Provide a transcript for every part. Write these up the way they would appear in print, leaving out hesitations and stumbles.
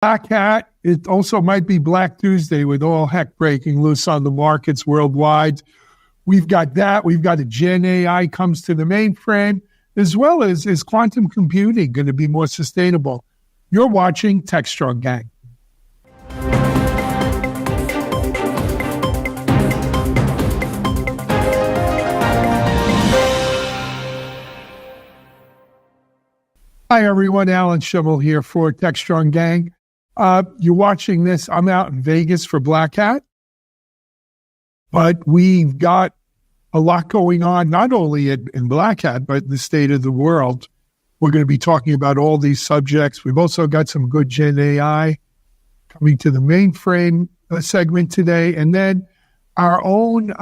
Black Hat. It also might be Black Tuesday with all heck breaking loose on the markets worldwide. We've got that. We've got a Gen AI comes to the mainframe, as well as is quantum computing going to be more sustainable? You're watching Techstrong, gang. Hi, everyone. Alan Schimmel here for Techstrong, gang. You're watching this. I'm out in Vegas for Black Hat, but we've got a lot going on, not only in Black Hat, but the state of the world. We're going to be talking about all these subjects. We've also got some good Gen AI coming to the mainframe segment today. And then our own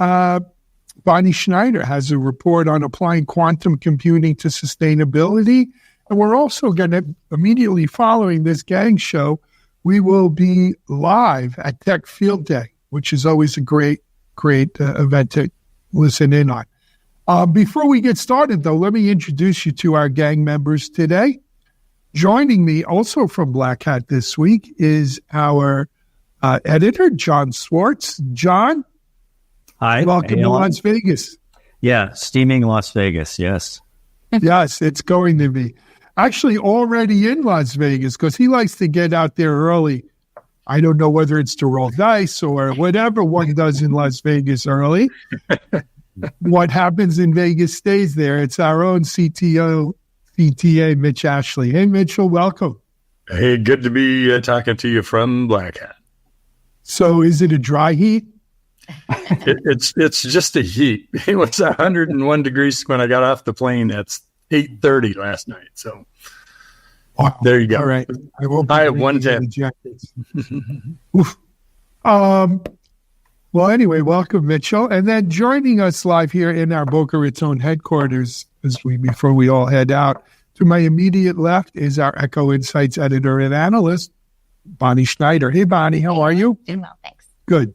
Bonnie Schneider has a report on applying quantum computing to sustainability. And we're also going to, immediately following this gang show, we will be live at Tech Field Day, which is always a great event to listen in on. Before we get started, though, let me introduce you to our gang members today. Joining me also from Black Hat this week is our editor, John Swartz. John, hi. Welcome to Las Vegas. Yeah, steaming Las Vegas, yes. Yes, it's going to be. Actually, already in Las Vegas, because he likes to get out there early. I don't know whether it's to roll dice or whatever one does in Las Vegas early. What happens in Vegas stays there. It's our own CTA, Mitch Ashley. Hey, Mitchell, welcome. Hey, good to be talking to you from Black Hat. So is it a dry heat? It's just a heat. It was 101 degrees when I got off the plane. That's 8:30 last night. So there you go. All right. I have 110. Well, anyway, welcome, Mitchell. And then joining us live here in our Boca Raton headquarters before we all head out, to my immediate left is our Echo Insights editor and analyst, Bonnie Schneider. Hey, Bonnie, how are you? Doing well, thanks. Good.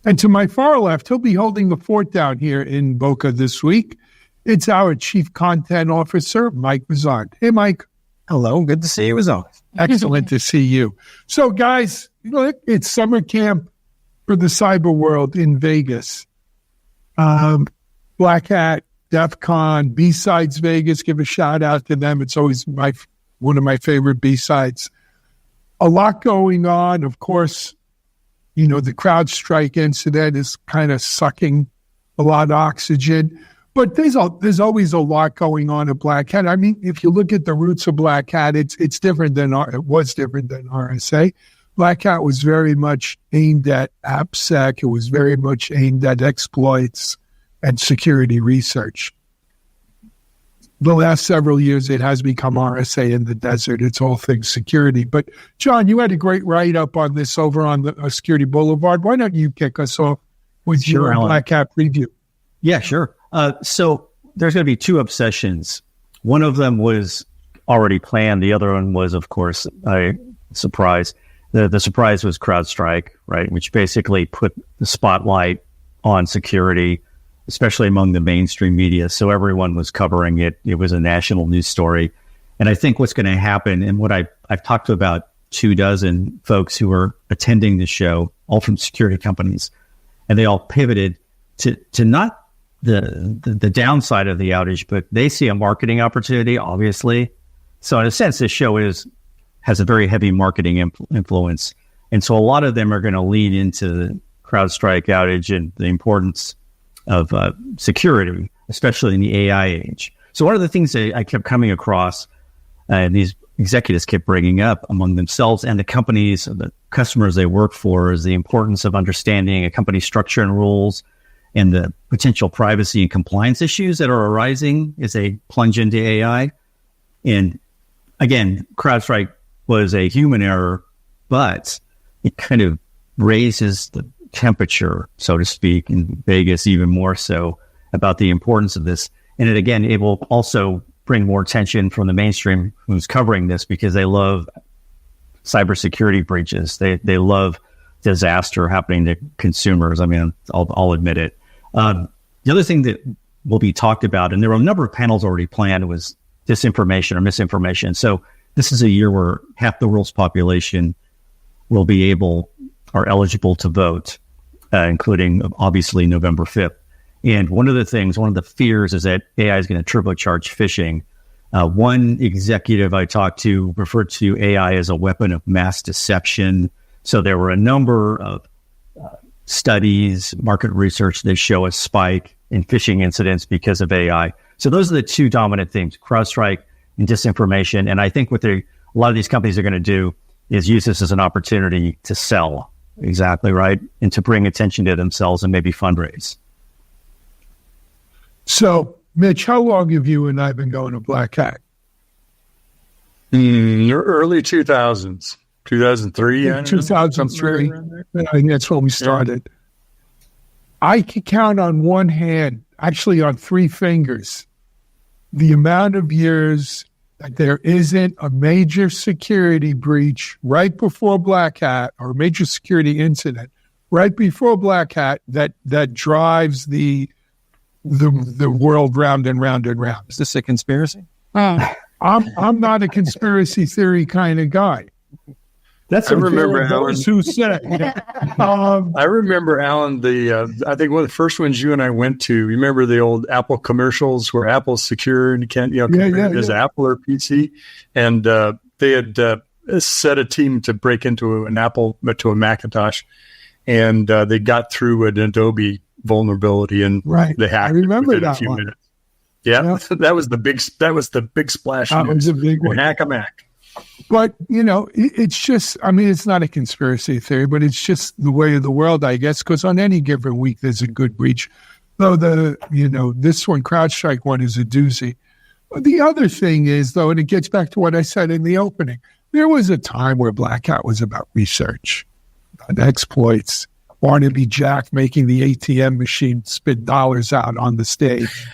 And to my far left, he'll be holding the fort down here in Boca this week. It's our Chief Content Officer, Mike Vizard. Hey, Mike. Hello. Good to see you as always. Excellent to see you. So, guys, look, it's summer camp for the cyber world in Vegas. Black Hat, DEF CON, B-Sides Vegas, give a shout out to them. It's always one of my favorite B-Sides. A lot going on. Of course, the CrowdStrike incident is kind of sucking a lot of oxygen. But there's always a lot going on at Black Hat. I mean, if you look at the roots of Black Hat, it was different than RSA. Black Hat was very much aimed at AppSec. It was very much aimed at exploits and security research. The last several years, it has become RSA in the desert. It's all things security. But, John, you had a great write-up on this over on the Security Boulevard. Why don't you kick us off with your Black Hat preview? Yeah, sure. So there's going to be two obsessions. One of them was already planned. The other one was, of course, a surprise. The surprise was CrowdStrike, right, which basically put the spotlight on security, especially among the mainstream media. So everyone was covering it. It was a national news story. And I think what's going to happen, and what I've talked to about 24 folks who are attending the show, all from security companies, and they all pivoted to not the downside of the outage, but they see a marketing opportunity, obviously. So in a sense, this show has a very heavy marketing influence. And so a lot of them are going to lean into the CrowdStrike outage and the importance of security, especially in the AI age. So one of the things that I kept coming across, and these executives kept bringing up among themselves and the companies, the customers they work for, is the importance of understanding a company's structure and rules, and the potential privacy and compliance issues that are arising as they plunge into AI. And again, CrowdStrike was a human error, but it kind of raises the temperature, so to speak, in Vegas even more so about the importance of this. And it will also bring more attention from the mainstream who's covering this, because they love cybersecurity breaches. They love disaster happening to consumers. I mean, I'll admit it. The other thing that will be talked about, and there were a number of panels already planned, was disinformation or misinformation. So this is a year where half the world's population will be eligible to vote, including obviously November 5th. And one of the fears is that AI is going to turbocharge phishing. One executive I talked to referred to AI as a weapon of mass deception. So there were a number of studies, market research that show a spike in phishing incidents because of AI. So those are the two dominant themes, CrowdStrike and disinformation. And I think what a lot of these companies are going to do is use this as an opportunity to sell. Exactly right. And to bring attention to themselves and maybe fundraise. So, Mitch, how long have you and I been going to Black Hat? Early 2000s, 2003. 2003. I think that's when we started. I can count on one hand, actually on three fingers, the amount of years that there isn't a major security breach right before Black Hat, or a major security incident right before Black Hat that drives the world round and round and round. Is this a conspiracy? I'm not a conspiracy theory kind of guy. I remember Alan. Who said? I remember Alan. I think one of the first ones you and I went to. You remember the old Apple commercials where Apple's secure and you can't, as Apple or PC, and they had set a team to break into an Apple to a Macintosh, and they got through an Adobe vulnerability and they hacked. I remember within that a few one. minutes. Yeah, that was the big splash. That was a big one. Hack a Mac. But, it's just, it's not a conspiracy theory, but it's just the way of the world, I guess, because on any given week, there's a good breach. Though this one, CrowdStrike one, is a doozy. But the other thing is, though, and it gets back to what I said in the opening, there was a time where Black Hat was about research, about exploits, Barnaby Jack making the ATM machine spit dollars out on the stage.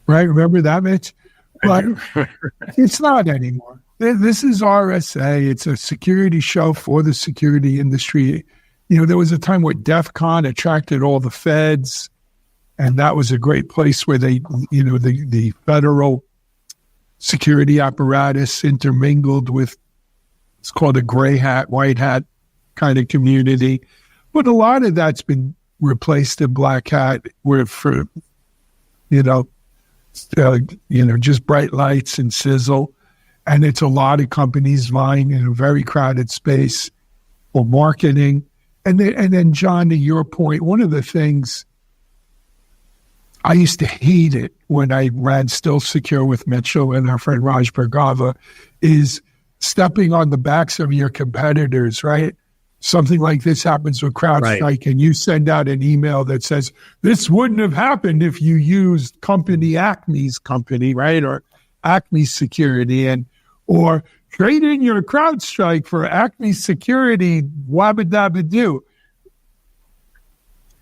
Right? Remember that, Mitch? But it's not anymore. This is RSA. It's a security show for the security industry. There was a time where DEF CON attracted all the feds, and that was a great place where they, the federal security apparatus intermingled with, it's called a gray hat, white hat kind of community. But a lot of that's been replaced in Black Hat, where just bright lights and sizzle. And it's a lot of companies vying in a very crowded space for marketing. And then, John, to your point, one of the things I used to hate it when I ran Still Secure with Mitchell and our friend Raj Bhargava is stepping on the backs of your competitors, right? Something like this happens with CrowdStrike, and you send out an email that says, this wouldn't have happened if you used Acme's company, right? Or Acme Security, or trade in your CrowdStrike for Acme Security, wabba-dabba-doo.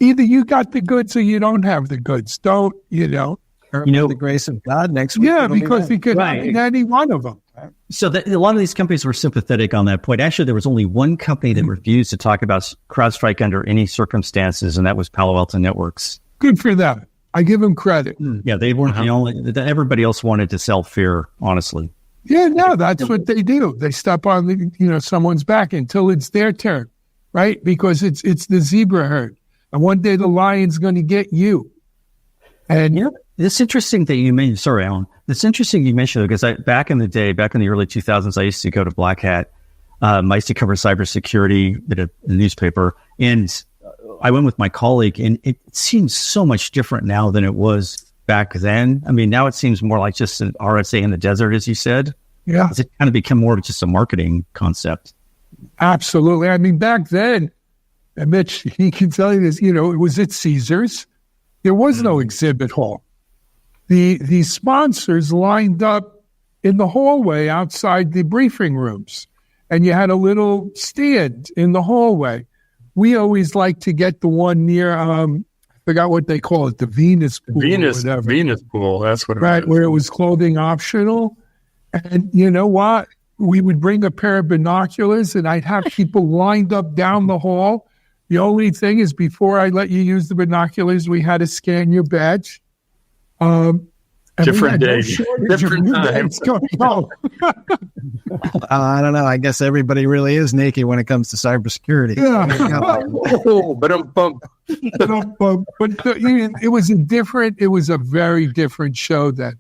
Either you got the goods or you don't have the goods. Don't, the grace of God next week. Yeah, because he could have been any one of them. So a lot of these companies were sympathetic on that point. Actually, there was only one company that refused to talk about CrowdStrike under any circumstances, and that was Palo Alto Networks. Good for them. I give them credit. Yeah, they weren't the only. Everybody else wanted to sell fear, honestly. Yeah, no, that's what they do. They step on someone's back until it's their turn, right? Because it's the zebra herd, and one day the lion's going to get you. And it's interesting that you mentioned. Sorry, Alan. It's interesting you mentioned it because back in the early 2000s, I used to go to Black Hat. I used to cover cybersecurity at a newspaper, and I went with my colleague, and it seems so much different now than it was back then. I mean, now it seems more like just an RSA in the desert, as you said. Yeah, it's kind of become more of just a marketing concept. Absolutely. I mean, back then, and Mitch, he can tell you this. It was at Caesars. There was no exhibit hall. The sponsors lined up in the hallway outside the briefing rooms, and you had a little stand in the hallway. We always like to get the one near, I forgot what they call it, the Venus pool. Venus pool, that's what it was. Right, where it was clothing optional. And you know what? We would bring a pair of binoculars, and I'd have people lined up down the hall. The only thing is, before I let you use the binoculars, we had to scan your badge. Different day, different time. I don't know. I guess everybody really is naked when it comes to cybersecurity. Yeah. But it was a very different show then.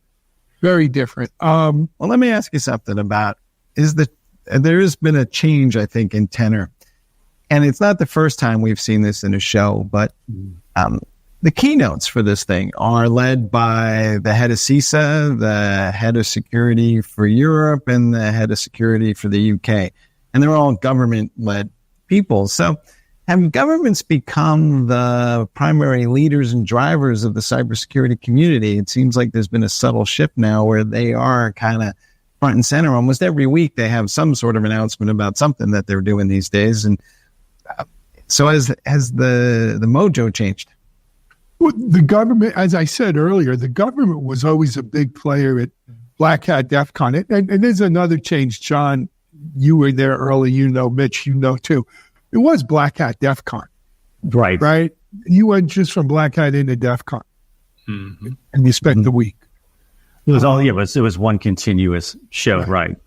Very different. Well, let me ask you something about, there has been a change, I think, in tenor. And it's not the first time we've seen this in a show, but the keynotes for this thing are led by the head of CISA, the head of security for Europe, and the head of security for the UK. And they're all government-led people. So have governments become the primary leaders and drivers of the cybersecurity community? It seems like there's been a subtle shift now where they are kind of front and center. Almost every week they have some sort of announcement about something that they're doing these days. And so has the mojo changed? Well, the government, as I said earlier, the government was always a big player at Black Hat DEF CON. And there's another change, John. You were there early, Mitch, too. It was Black Hat DEF CON. Right. Right? You went just from Black Hat into DEF CON. Mm-hmm. And you spent the week. It was it was one continuous show. Right.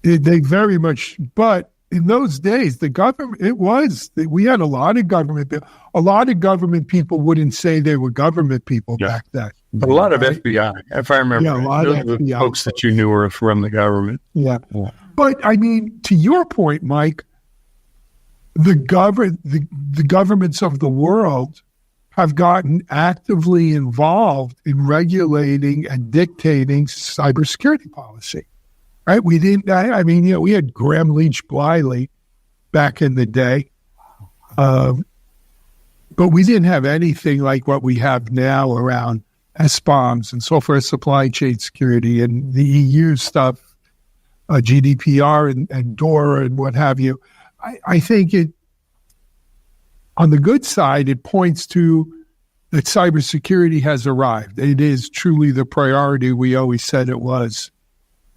They very much, but in those days, the government, we had a lot of government people. A lot of government people wouldn't say they were government people back then. A lot of FBI, if I remember. Yeah, a lot of the FBI. folks that you knew were from the government. Yeah. But I mean, to your point, Mike, the governments of the world have gotten actively involved in regulating and dictating cybersecurity policy. Right? We had Graham Leach Bliley back in the day, but we didn't have anything like what we have now around SBOMs and software supply chain security and the EU stuff, GDPR and DORA and what have you. I think on the good side, it points to that cybersecurity has arrived. It is truly the priority we always said it was.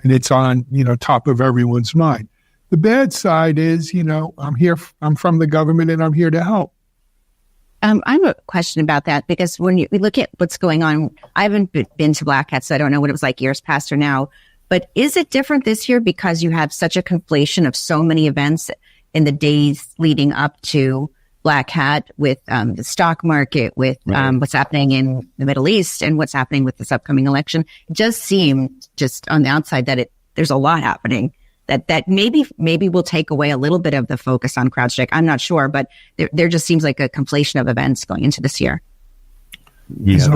And it's on, top of everyone's mind. The bad side is, I'm from the government and I'm here to help. I have a question about that because when we look at what's going on, I haven't been to Black Hat, so I don't know what it was like years past or now. But is it different this year because you have such a conflation of so many events in the days leading up to Black Hat with the stock market, with what's happening in the Middle East and what's happening with this upcoming election? It just seemed just on the outside that there's a lot happening that maybe will take away a little bit of the focus on CrowdStrike. I'm not sure, but there just seems like a conflation of events going into this year. Yeah,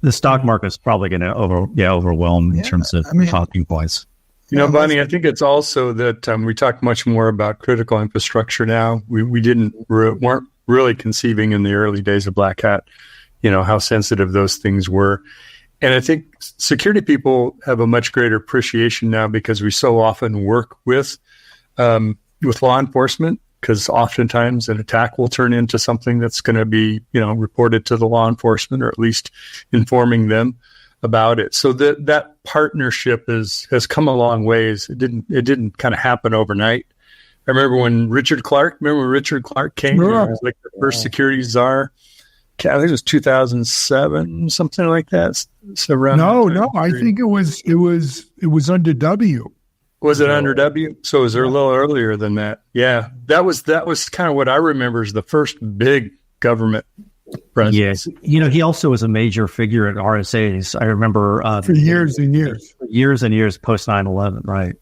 the stock market's probably going to overwhelm in terms of talking points. Bonnie, I think it's also that we talk much more about critical infrastructure now. We weren't really conceiving in the early days of Black Hat, how sensitive those things were. And I think security people have a much greater appreciation now because we so often work with law enforcement, because oftentimes an attack will turn into something that's going to be, reported to the law enforcement or at least informing them about it. So that partnership has come a long ways. It didn't kind of happen overnight. I remember when Richard Clark came, he was like the first security czar. I think it was 2007, something like that. So around I think it was under W. Was it under W? So it was a little earlier than that. Yeah, that was kind of what I remember as the first big government presence. Yes, he also was a major figure at RSAs. I remember for years and years post 9/11. Right.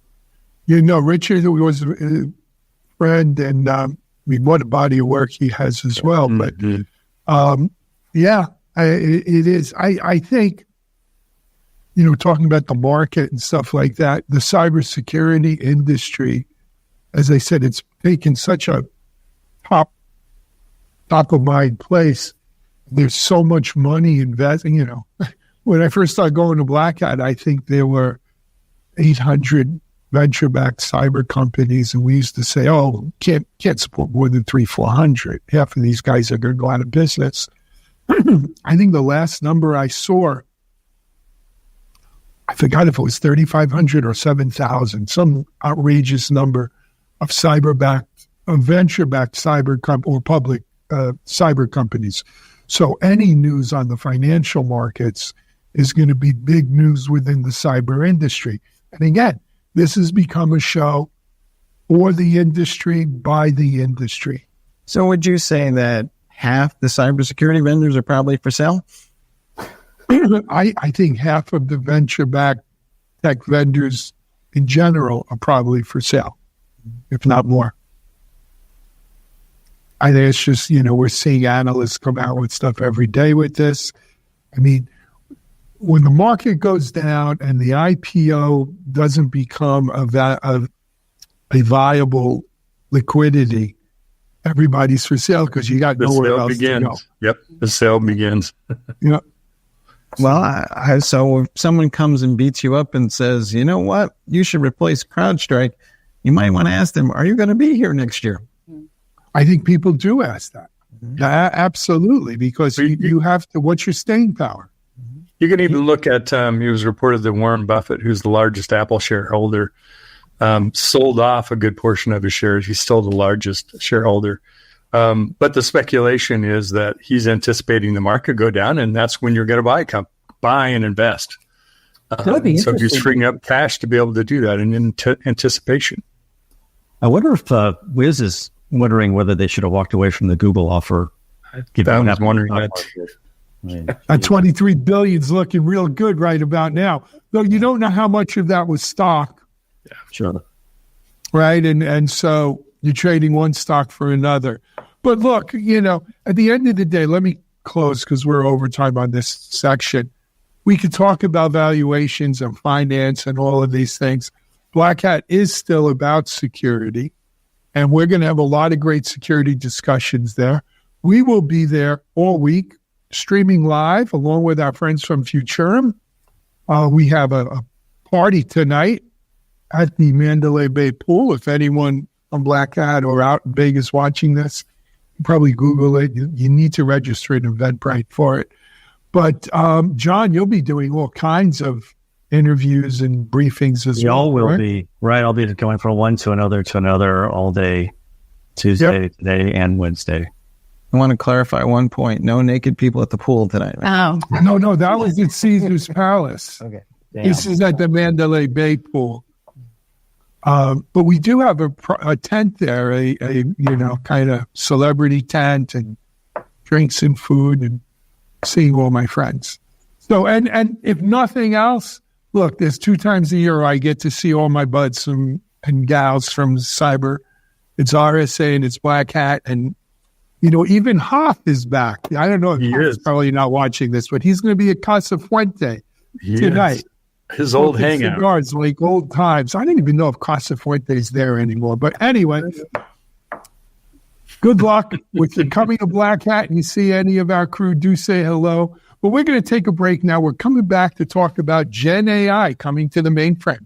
Richard was a friend, and what a body of work he has as well. Mm-hmm. But it is. I think. Talking about the market and stuff like that, the cybersecurity industry, as I said, it's taken such a top of mind place. There's so much money investing. When I first started going to Black Hat, I think there were 800 venture-backed cyber companies, and we used to say, "Oh, can't support more than 300-400. Half of these guys are going to go out of business." I think the last number I saw, I forgot if it was 3,500 or 7,000, some outrageous number of venture-backed cyber or public cyber companies. So any news on the financial markets is going to be big news within the cyber industry. And again, this has become a show for the industry, by the industry. So would you say that half the cybersecurity vendors are probably for sale? I think half of the venture-backed tech vendors in general are probably for sale, if not more. I think it's just, we're seeing analysts come out with stuff every day with this. I mean, when the market goes down and the IPO doesn't become a viable liquidity, everybody's for sale because you got nowhere else to go. Yep, the sale begins. Yeah. Well, so if someone comes and beats you up and says, you know what, you should replace CrowdStrike, you might want to ask them, are you going to be here next year? I think people do ask that. Absolutely, because you have to, what's your staying power? You can even look at, it was reported that Warren Buffett, who's the largest Apple shareholder, sold off a good portion of his shares. He's still the largest shareholder. But the speculation is that he's anticipating the market go down, and that's when you're going to buy and invest. So he's freeing up cash to be able to do that in anticipation. I wonder if Wiz is wondering whether they should have walked away from the Google offer. I was wondering that. That 23 billion is looking real good right about now. Though you don't know how much of that was stock. Yeah, sure. Right? And so you're trading one stock for another. But look, at the end of the day, let me close because we're over time on this section. We could talk about valuations and finance and all of these things. Black Hat is still about security, and we're going to have a lot of great security discussions there. We will be there all week, streaming live, along with our friends from Futurum. We have a party tonight at the Mandalay Bay Pool. If anyone on Black Hat or out in Vegas watching this, probably Google it. You need to register at Eventbrite for it. But, John, you'll be doing all kinds of interviews and briefings as well. Y'all will be, right? I'll be going from one to another all day, Tuesday, today, and Wednesday. I want to clarify one point. No naked people at the pool tonight. Oh. No, that was at Caesar's Palace. Okay. Damn. This is at the Mandalay Bay Pool. But we do have a tent there, a kind of celebrity tent, and drinks and food, and seeing all my friends. So, and if nothing else, look, there's 2 times a year I get to see all my buds and gals from cyber. It's RSA and it's Black Hat, and even Hoff is back. I don't know if he's probably not watching this, but he's going to be at Casa Fuente tonight. His old hangout. Cigars, like old times. I don't even know if Casa Fuente is there anymore. But anyway, good luck with the coming of Black Hat, and you see any of our crew, do say hello. But we're going to take a break now. We're coming back to talk about Gen AI coming to the mainframe.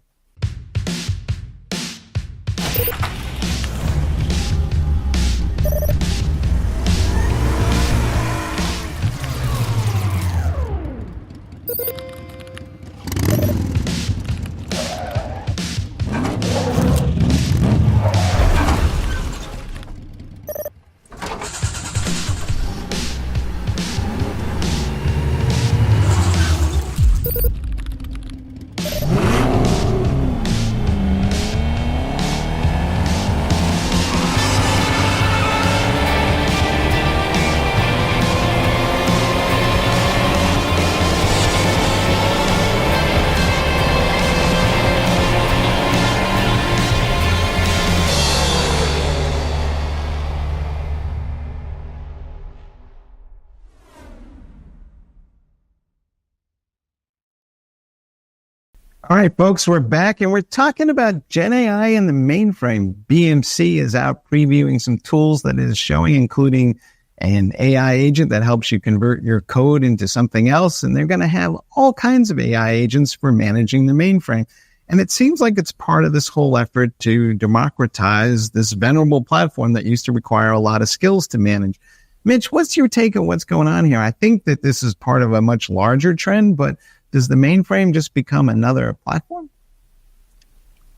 All right, folks, we're back, and we're talking about Gen AI and the mainframe. BMC is out previewing some tools that it is showing, including an AI agent that helps you convert your code into something else. And they're going to have all kinds of AI agents for managing the mainframe. And it seems like it's part of this whole effort to democratize this venerable platform that used to require a lot of skills to manage. Mitch, what's your take on what's going on here? I think that this is part of a much larger trend, but does the mainframe just become another platform?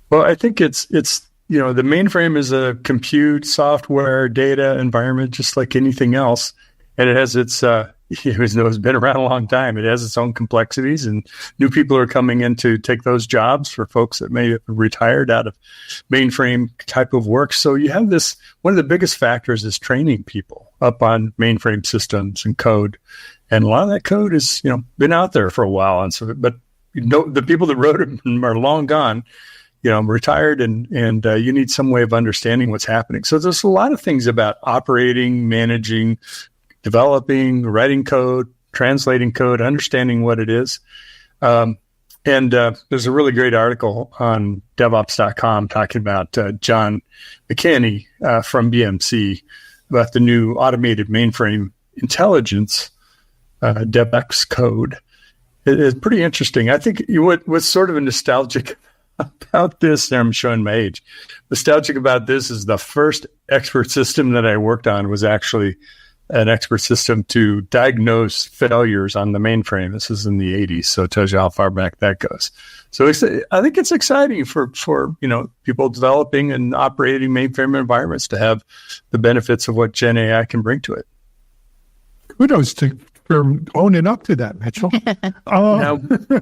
Well, I think it's the mainframe is a compute, software, data environment, just like anything else. And it has its it's been around a long time. It has its own complexities, and new people are coming in to take those jobs for folks that may have retired out of mainframe type of work. So you have this, one of the biggest factors is training people up on mainframe systems and code. And a lot of that code is, been out there for a while. And so, but the people that wrote it are long gone, retired, and you need some way of understanding what's happening. So there's a lot of things about operating, managing, developing, writing code, translating code, understanding what it is. And there's a really great article on DevOps.com talking about John McKinney from BMC about the new automated mainframe intelligence, DevX code. It's pretty interesting. I think what's sort of a nostalgic about this, and I'm showing my age, nostalgic about this is the first expert system that I worked on was actually an expert system to diagnose failures on the mainframe. This is in the 80s, so it tells you how far back that goes. So I think it's exciting for people developing and operating mainframe environments to have the benefits of what Gen AI can bring to it. Kudos for owning up to that, Mitchell. Now,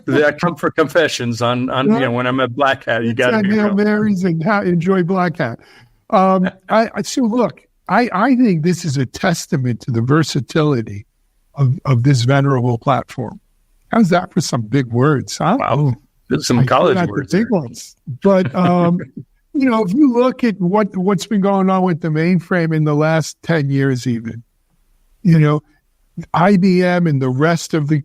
I come for confessions on when I'm at Black Hat. You got to Hail Marys and enjoy Black Hat. So look, I think this is a testament to the versatility of this venerable platform. How's that for some big words, huh? Wow, some college words. Big ones. But if you look at what's been going on with the mainframe in the last 10 years, even, IBM and the rest of the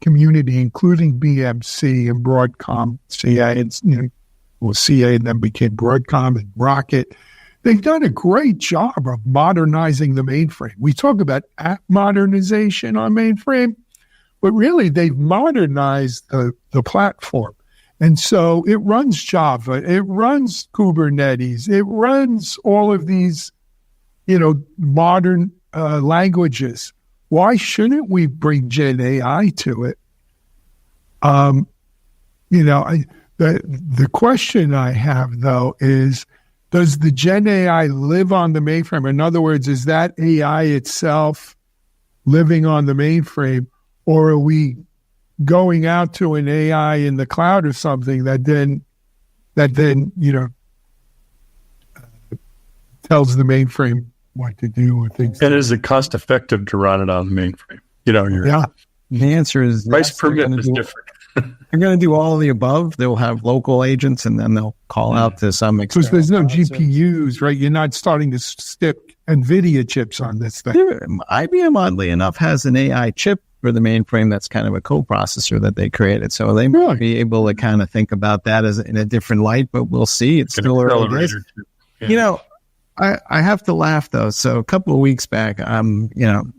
community, including BMC and Broadcom, CA, and CA, and then became Broadcom and Rocket. They've done a great job of modernizing the mainframe. We talk about app modernization on mainframe, but really they've modernized the platform. And so it runs Java, it runs Kubernetes, it runs all of these, modern languages. Why shouldn't we bring Gen AI to it? The question I have, though, is, does the Gen AI live on the mainframe? In other words, is that AI itself living on the mainframe, or are we going out to an AI in the cloud or something that then tells the mainframe what to do or things? And is it cost effective to run it on the mainframe? The answer is price per bit is different. They're going to do all of the above. They'll have local agents, and then they'll call out to some extent. Because there's no GPUs, right? You're not starting to stick NVIDIA chips on this thing. IBM, oddly enough, has an AI chip for the mainframe that's kind of a co-processor that they created. So they might be able to kind of think about that as in a different light, but we'll see. It's still early days. Yeah. I have to laugh, though. So a couple of weeks back, I'm,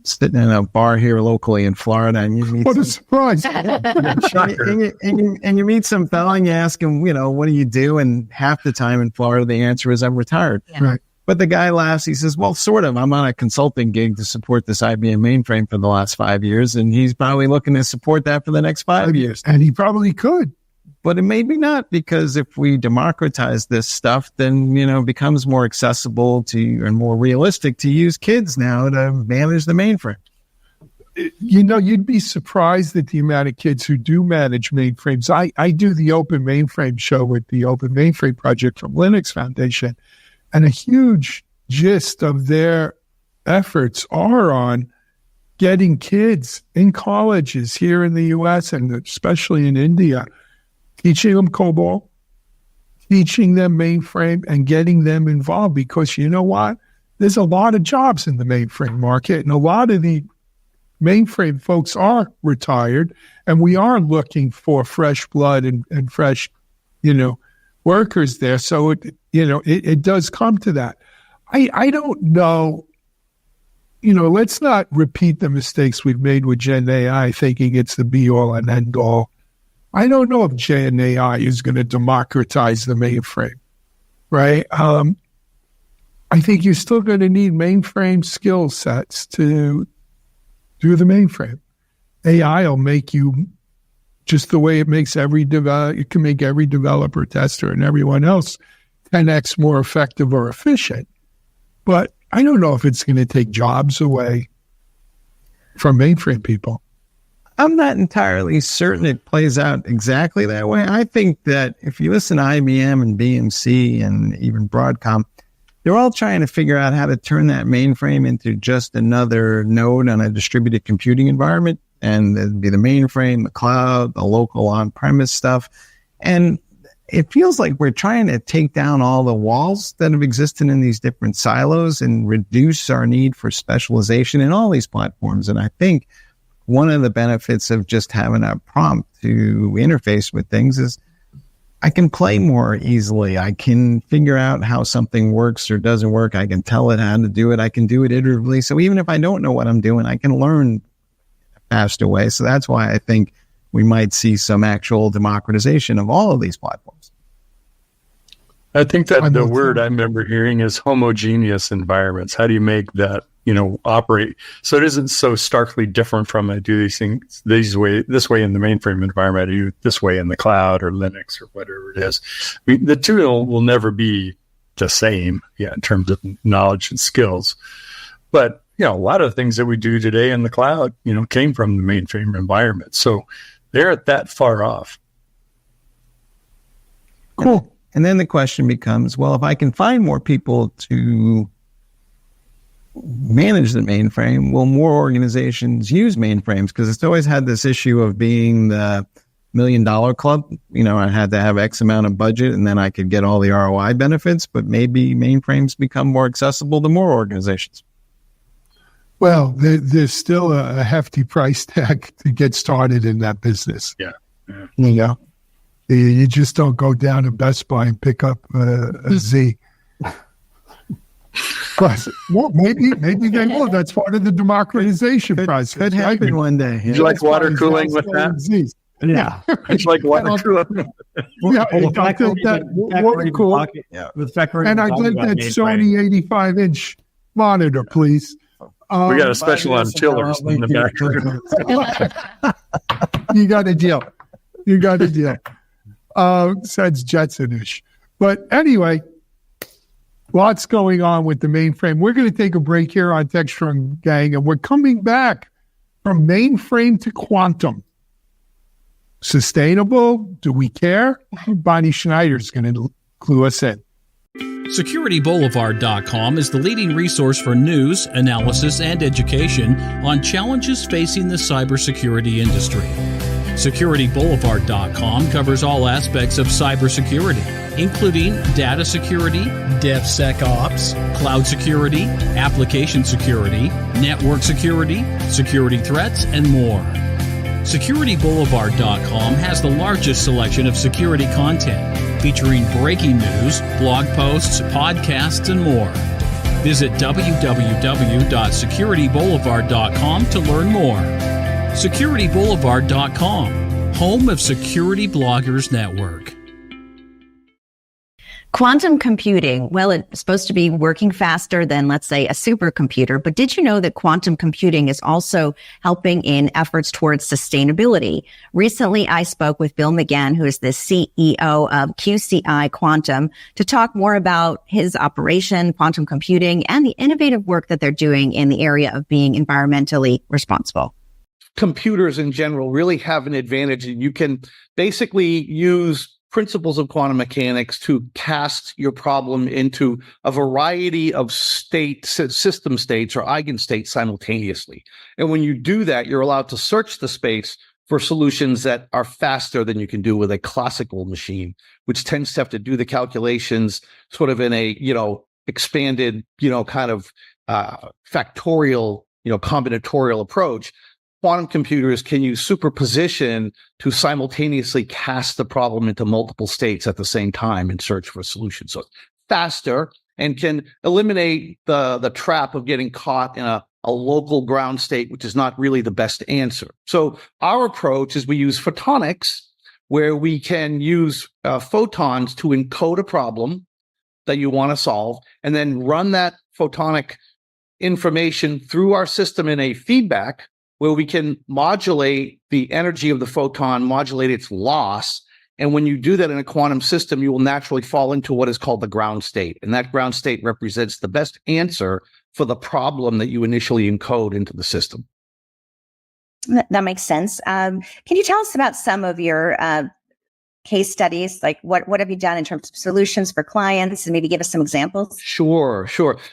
sitting in a bar here locally in Florida, and you meet a surprise! and you meet some fella, and you ask him, what do you do? And half the time in Florida, the answer is I'm retired. Yeah. Right. But the guy laughs. He says, well, sort of. I'm on a consulting gig to support this IBM mainframe for the last 5 years, and he's probably looking to support that for the next 5 years. And he probably could. But it may be not, because if we democratize this stuff, then, it becomes more accessible to and more realistic to use kids now to manage the mainframe. You'd be surprised at the amount of kids who do manage mainframes. I do the Open Mainframe show with the Open Mainframe Project from Linux Foundation, and a huge gist of their efforts are on getting kids in colleges here in the U.S. and especially in India, teaching them COBOL, teaching them mainframe, and getting them involved, because you know what? There's a lot of jobs in the mainframe market, and a lot of the mainframe folks are retired, and we are looking for fresh blood and fresh, workers there. So it does come to that. I don't know. Let's not repeat the mistakes we've made with Gen AI, thinking it's the be all and end all. I don't know if Gen AI is going to democratize the mainframe, right? I think you're still going to need mainframe skill sets to do the mainframe. AI will make you just the way it makes it can make every developer, tester, and everyone else 10x more effective or efficient. But I don't know if it's going to take jobs away from mainframe people. I'm not entirely certain it plays out exactly that way. I think that if you listen to IBM and BMC and even Broadcom, they're all trying to figure out how to turn that mainframe into just another node on a distributed computing environment. And it'd be the mainframe, the cloud, the local on-premise stuff. And it feels like we're trying to take down all the walls that have existed in these different silos and reduce our need for specialization in all these platforms. And I think one of the benefits of just having a prompt to interface with things is I can play more easily. I can figure out how something works or doesn't work. I can tell it how to do it. I can do it iteratively. So even if I don't know what I'm doing, I can learn faster way. So that's why I think we might see some actual democratization of all of these platforms. I think that the word I remember hearing is homogeneous environments. How do you make that, operate so it isn't so starkly different from I do these things this way in the mainframe environment, I do it this way in the cloud or Linux or whatever it is. I mean, the two will never be the same, in terms of knowledge and skills. But a lot of things that we do today in the cloud, came from the mainframe environment. So they're that far off. Cool. And then the question becomes, well, if I can find more people to manage the mainframe, will more organizations use mainframes? Because it's always had this issue of being the $1 million club. I had to have X amount of budget and then I could get all the ROI benefits, but maybe mainframes become more accessible to more organizations. Well, there's still a hefty price tag to get started in that business. Yeah. You just don't go down to Best Buy and pick up a Z. But, well, maybe they will. That's part of the democratization process. Could happen one day. Yeah. Would you like water cooling with that? Zs. Yeah. Would you like water cooling? Yeah, I'll take that water cooling. And I'd like that Sony 85-inch monitor, please. We got a special on chillers in the back. You got a deal. Sounds Jetson-ish. But anyway, lots going on with the mainframe. We're going to take a break here on Techstrong Gang, and we're coming back from mainframe to quantum. Sustainable? Do we care? Bonnie Schneider's going to clue us in. SecurityBoulevard.com is the leading resource for news, analysis, and education on challenges facing the cybersecurity industry. SecurityBoulevard.com covers all aspects of cybersecurity, including data security, DevSecOps, cloud security, application security, network security, security threats, and more. SecurityBoulevard.com has the largest selection of security content, featuring breaking news, blog posts, podcasts, and more. Visit www.securityboulevard.com to learn more. SecurityBoulevard.com, home of Security Bloggers Network. Quantum computing, well, it's supposed to be working faster than, let's say, a supercomputer. But did you know that quantum computing is also helping in efforts towards sustainability? Recently, I spoke with Bill McGann, who is the CEO of QCI Quantum, to talk more about his operation, quantum computing, and the innovative work that they're doing in the area of being environmentally responsible. Computers in general really have an advantage. You can basically use principles of quantum mechanics to cast your problem into a variety of system states or eigenstates simultaneously. And when you do that, you're allowed to search the space for solutions that are faster than you can do with a classical machine, which tends to have to do the calculations sort of in a, expanded, kind of factorial, combinatorial approach. Quantum computers can use superposition to simultaneously cast the problem into multiple states at the same time and search for a solution. So it's faster and can eliminate the trap of getting caught in a local ground state, which is not really the best answer. So our approach is we use photonics, where we can use photons to encode a problem that you want to solve, and then run that photonic information through our system in a feedback where we can modulate the energy of the photon, modulate its loss. And when you do that in a quantum system, you will naturally fall into what is called the ground state. And that ground state represents the best answer for the problem that you initially encode into the system. That makes sense. Can you tell us about some of your case studies? Like what have you done in terms of solutions for clients, and maybe give us some examples? Sure.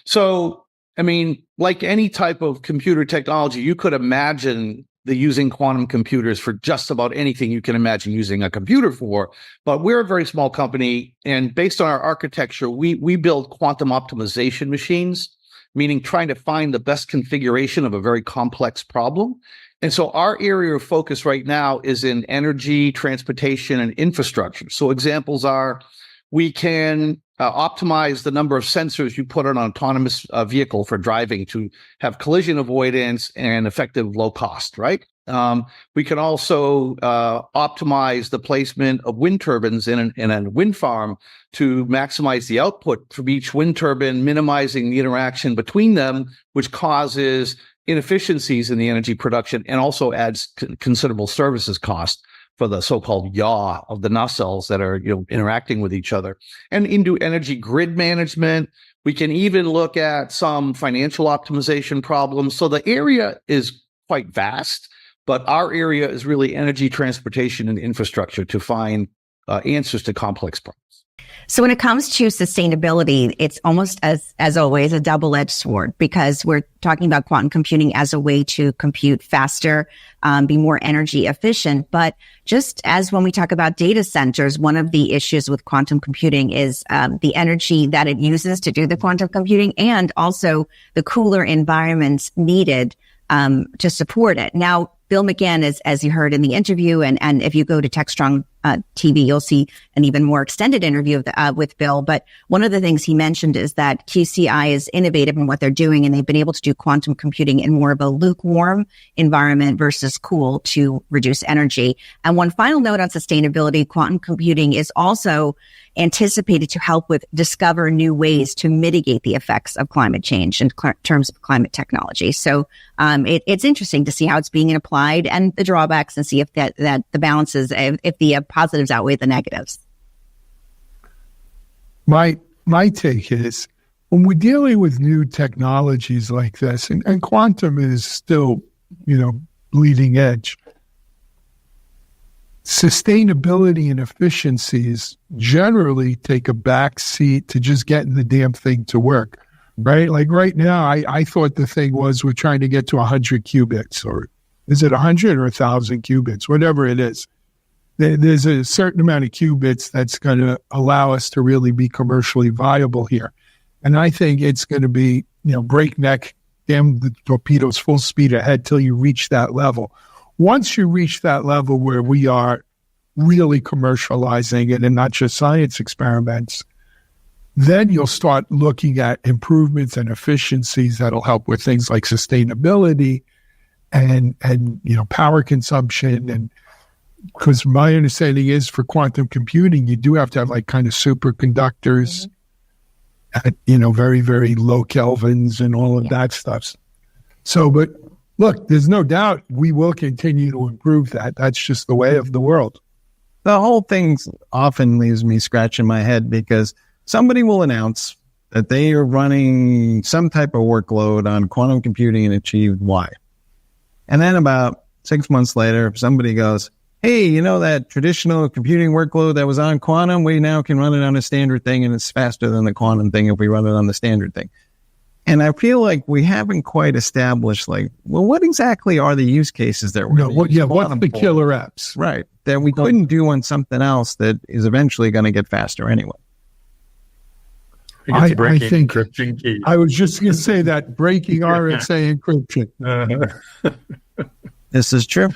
So, I mean, like any type of computer technology, you could imagine using quantum computers for just about anything you can imagine using a computer for. But we're a very small company, and based on our architecture, we build quantum optimization machines, meaning trying to find the best configuration of a very complex problem. And so our area of focus right now is in energy, transportation, and infrastructure. So examples are, we can optimize the number of sensors you put on an autonomous vehicle for driving to have collision avoidance and effective low cost, right? We can also optimize the placement of wind turbines in a wind farm to maximize the output from each wind turbine, minimizing the interaction between them, which causes inefficiencies in the energy production and also adds considerable services cost for the so-called yaw of the nacelles that are interacting with each other. And into energy grid management, we can even look at some financial optimization problems. So the area is quite vast, but our area is really energy, transportation, and infrastructure to find answers to complex problems. So when it comes to sustainability, it's almost as always a double-edged sword, because we're talking about quantum computing as a way to compute faster, be more energy efficient. But just as when we talk about data centers, one of the issues with quantum computing is the energy that it uses to do the quantum computing, and also the cooler environments needed to support it. Now, Bill McGann, as you heard in the interview, and if you go to Techstrong TV, you'll see an even more extended interview with Bill. But one of the things he mentioned is that QCI is innovative in what they're doing, and they've been able to do quantum computing in more of a lukewarm environment versus cool to reduce energy. And one final note on sustainability, quantum computing is also anticipated to help discover new ways to mitigate the effects of climate change in terms of climate technology. So it's interesting to see how it's being applied and the drawbacks, and see if that the balances, if the positives outweigh the negatives. My take is, when we're dealing with new technologies like this, and quantum is still, bleeding edge, sustainability and efficiencies generally take a back seat to just getting the damn thing to work, right? Like right now, I thought the thing was we're trying to get to 100 qubits, or is it 100 or 1,000 qubits, whatever it is. There's a certain amount of qubits that's going to allow us to really be commercially viable here. And I think it's going to be, breakneck, damn the torpedoes, full speed ahead till you reach that level. Once you reach that level where we are really commercializing it and not just science experiments, then you'll start looking at improvements and efficiencies that'll help with things like sustainability and power consumption. And because my understanding is, for quantum computing, you do have to have like kind of superconductors at, very, very low kelvins and all of that stuff. So, but look, there's no doubt we will continue to improve that. That's just the way of the world. The whole thing often leaves me scratching my head, because somebody will announce that they are running some type of workload on quantum computing and achieved Y. And then about 6 months later, somebody goes, hey, that traditional computing workload that was on quantum, we now can run it on a standard thing, and it's faster than the quantum thing if we run it on the standard thing. And I feel like we haven't quite established, what exactly are the use cases that we're what's the killer apps? Right. That we couldn't do on something else that is eventually going to get faster anyway. I think encryption key. I was just going to say that, breaking RSA encryption. This is true.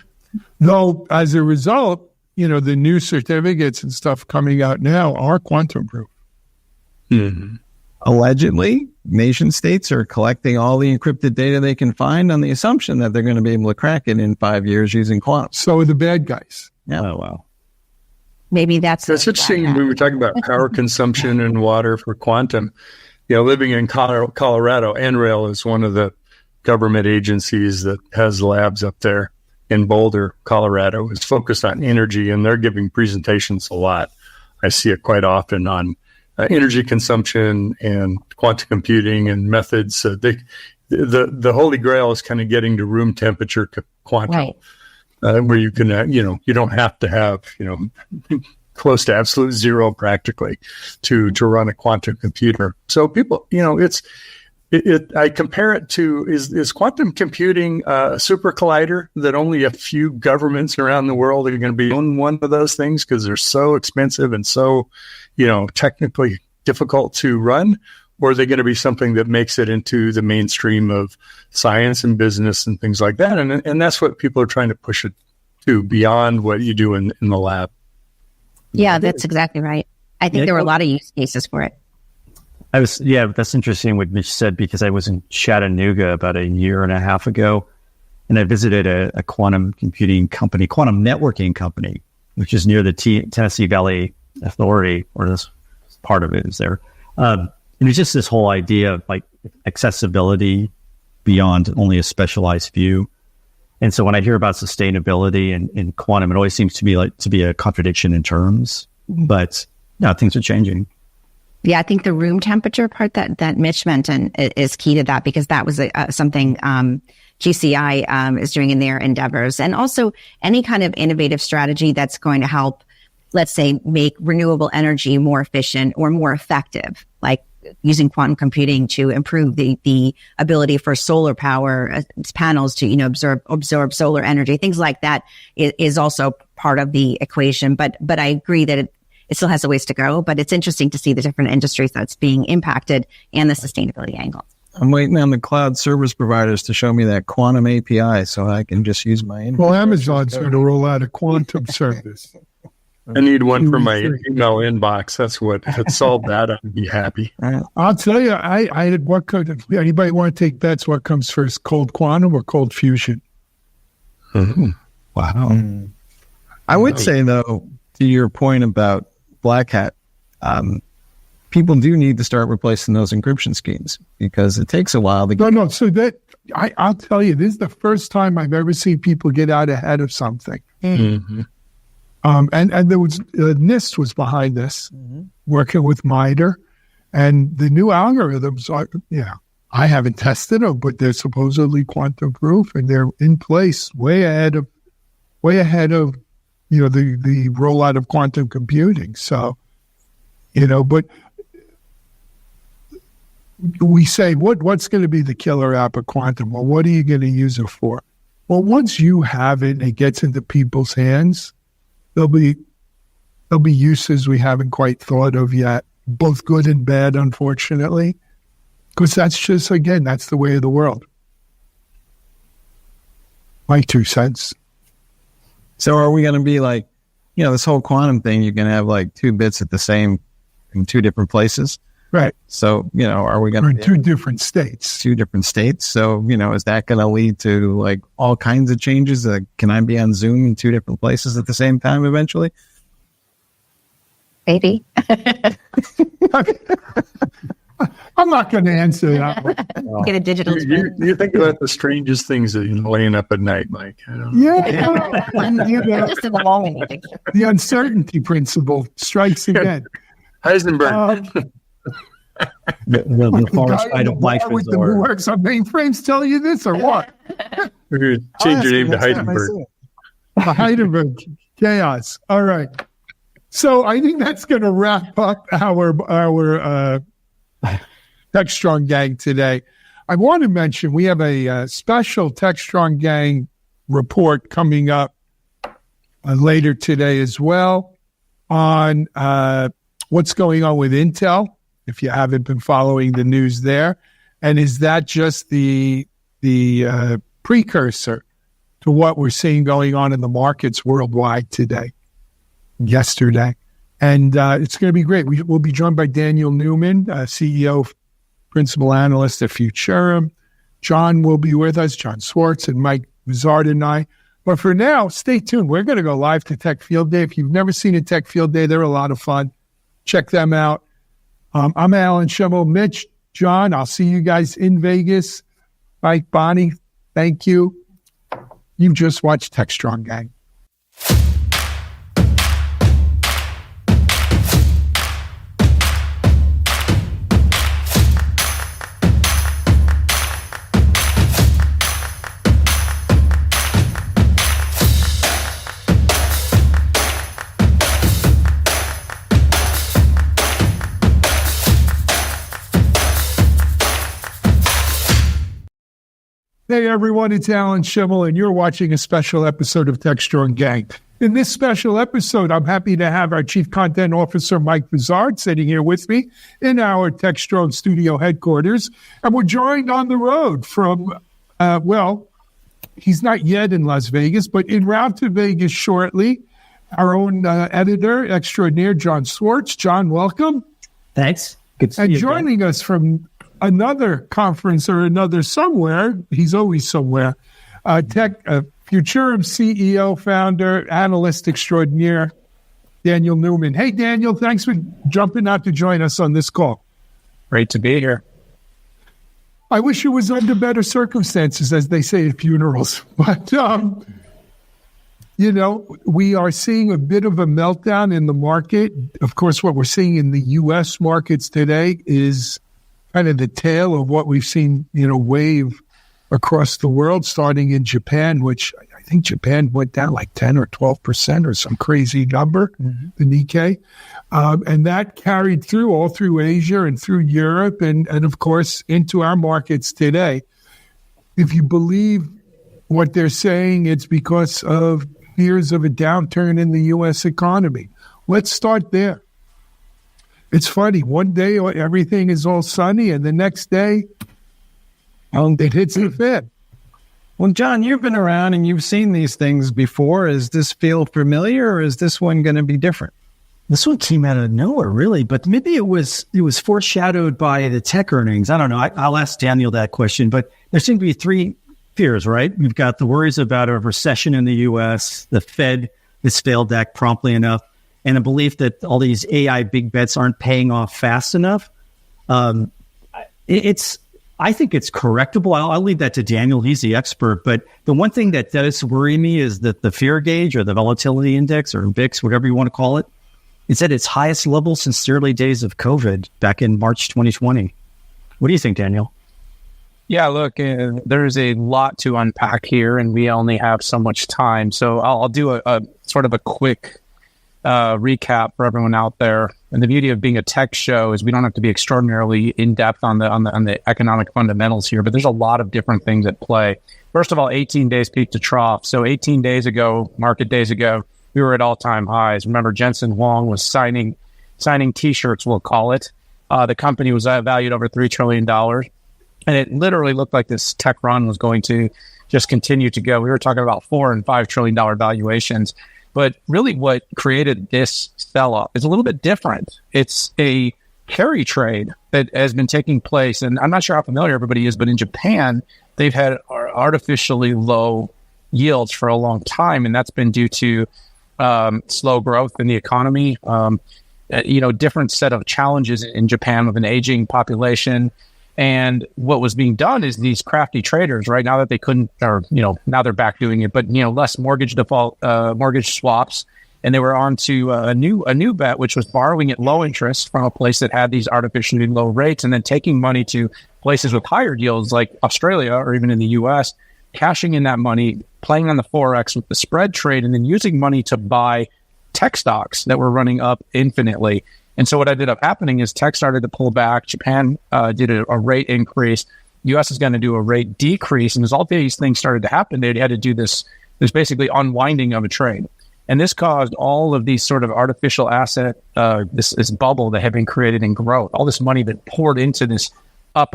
Though, as a result, the new certificates and stuff coming out now are quantum proof. Mm-hmm. Allegedly, nation states are collecting all the encrypted data they can find on the assumption that they're going to be able to crack it in 5 years using quantum. So are the bad guys. Yeah. Oh, wow. Maybe that's interesting. We were talking about power consumption and water for quantum. Living in Colorado, NREL is one of the government agencies that has labs up there in Boulder, Colorado. Is focused on energy, and they're giving presentations a lot. I see it quite often on energy consumption and quantum computing and methods. the holy grail is kind of getting to room temperature quantum, right. Where you can, you don't have to have, close to absolute zero practically to run a quantum computer. So people, I compare it to, is quantum computing a super collider that only a few governments around the world are going to be on one of those things because they're so expensive and so, technically difficult to run? Or are they going to be something that makes it into the mainstream of science and business and things like that? And that's what people are trying to push it to, beyond what you do in the lab. Yeah, that's exactly right. I think there were a lot of use cases for it. That's interesting what Mitch said, because I was in Chattanooga about a year and a half ago, and I visited a quantum computing company, quantum networking company, which is near the Tennessee Valley Authority, or this part of it is there. And it's just this whole idea of like accessibility beyond only a specialized view. And so when I hear about sustainability and quantum, it always seems to me like to be a contradiction in terms, but no, things are changing. Yeah, I think the room temperature part that Mitch mentioned is key to that, because that was something GCI is doing in their endeavors. And also any kind of innovative strategy that's going to help, let's say, make renewable energy more efficient or more effective, like using quantum computing to improve the ability for solar power panels to, absorb solar energy, things like that is also part of the equation. But I agree that it still has a ways to go, but it's interesting to see the different industries that's being impacted and the sustainability angle. I'm waiting on the cloud service providers to show me that quantum API so I can just use my Well, Amazon's going to roll out a quantum service. I need one for my email inbox. That's what, if it solved that, I'd be happy. I'll tell you, I did what could, anybody want to take bets? What comes first, cold quantum or cold fusion? Mm-hmm. Wow. I would say, though, to your point about Black Hat, people do need to start replacing those encryption schemes, because it takes a while to get. No. So I'll tell you, this is the first time I've ever seen people get out ahead of something. Mm-hmm. And there was NIST was behind this, working with MITRE, and the new algorithms are, I haven't tested them, but they're supposedly quantum proof, and they're in place way ahead of the rollout of quantum computing. So, but we say, what's going to be the killer app of quantum? Well, what are you going to use it for? Well, once you have it and it gets into people's hands, there'll be uses we haven't quite thought of yet, both good and bad, unfortunately, because that's just, again, that's the way of the world. My 2 cents. So are we going to be like, this whole quantum thing, you're going to have like 2 bits at the same, in 2 different places? Right. So, are we going to... in 2 different states. 2 different states. So, is that going to lead to like all kinds of changes? Can I be on Zoom in 2 different places at the same time eventually? Maybe. I'm not going to answer that one. Get a digital. You think about the strangest things that you're laying up at night, Mike. I don't know. Just in the moment. The uncertainty principle strikes again. Heisenberg. The far side of life is the who works on mainframes telling you this, or what? We're going to change your name to Heisenberg. Heisenberg. Chaos. All right. So I think that's going to wrap up our Techstrong Gang today. I want to mention we have a special Techstrong Gang report coming up later today as well on what's going on with Intel, if you haven't been following the news there. And is that just the precursor to what we're seeing going on in the markets worldwide yesterday? And it's going to be great. We'll be joined by Daniel Newman, CEO, Principal Analyst at Futurum. John will be with us, John Swartz and Mike Vizard and I. But for now, stay tuned. We're going to go live to Tech Field Day. If you've never seen a Tech Field Day, they're a lot of fun. Check them out. I'm Alan Schimmel. Mitch, John, I'll see you guys in Vegas. Mike, Bonnie, thank you. You've just watched Techstrong Gang. Hey everyone, it's Alan Schimmel, and you're watching a special episode of Techstrong Gang. In this special episode, I'm happy to have our Chief Content Officer, Mike Bizard, sitting here with me in our Techstrong studio headquarters. And we're joined on the road from, he's not yet in Las Vegas, but en route to Vegas shortly, our own editor extraordinaire, John Swartz. John, welcome. Thanks. Good to see and you. joining us from another conference or another somewhere, he's always somewhere, Futurum CEO, founder, analyst extraordinaire, Daniel Newman. Hey, Daniel, thanks for jumping out to join us on this call. Great to be here. I wish it was under better circumstances, as they say at funerals. But, we are seeing a bit of a meltdown in the market. Of course, what we're seeing in the U.S. markets today is kind of the tail of what we've seen, wave across the world, starting in Japan, which I think Japan went down like 10 or 12% or some crazy number, the Nikkei. And that carried through all through Asia and through Europe and of course, into our markets today. If you believe what they're saying, it's because of fears of a downturn in the U.S. economy. Let's start there. It's funny. One day everything is all sunny, and the next day it hits the fan. Well, John, you've been around and you've seen these things before. Does this feel familiar, or is this one going to be different? This one came out of nowhere, really, but maybe it was foreshadowed by the tech earnings. I don't know. I'll ask Daniel that question, but there seem to be three fears, right? We've got the worries about a recession in the U.S., the Fed has failed to act promptly enough, and a belief that all these AI big bets aren't paying off fast enough. I think it's correctable. I'll leave that to Daniel. He's the expert. But the one thing that does worry me is that the fear gauge or the volatility index or VIX, whatever you want to call it, it's at its highest level since the early days of COVID back in March 2020. What do you think, Daniel? Yeah, look, there's a lot to unpack here, and we only have so much time. So I'll do a sort of a quick recap for everyone out there. And the beauty of being a tech show is we don't have to be extraordinarily in depth on the economic fundamentals here, but there's a lot of different things at play. First of all, 18 days peak to trough. So 18 days ago, market days ago, we were at all-time highs. Remember, Jensen Huang was signing T-shirts, we'll call it. The company was valued over $3 trillion. And it literally looked like this tech run was going to just continue to go. We were talking about $4 and $5 trillion valuations. But really what created this sell-off is a little bit different. It's a carry trade that has been taking place. And I'm not sure how familiar everybody is, but in Japan, they've had artificially low yields for a long time. And that's been due to slow growth in the economy, different set of challenges in Japan with an aging population. And what was being done is these crafty traders, right, now that they couldn't, or, now they're back doing it, but, less mortgage default, mortgage swaps. And they were on to a new bet, which was borrowing at low interest from a place that had these artificially low rates and then taking money to places with higher yields like Australia or even in the US, cashing in that money, playing on the Forex with the spread trade, and then using money to buy tech stocks that were running up infinitely. And so what ended up happening is tech started to pull back. Japan did a rate increase. U.S. is going to do a rate decrease. And as all these things started to happen, they had to do this basically unwinding of a trade. And this caused all of these sort of artificial asset, this bubble that had been created in growth, all this money that poured into this up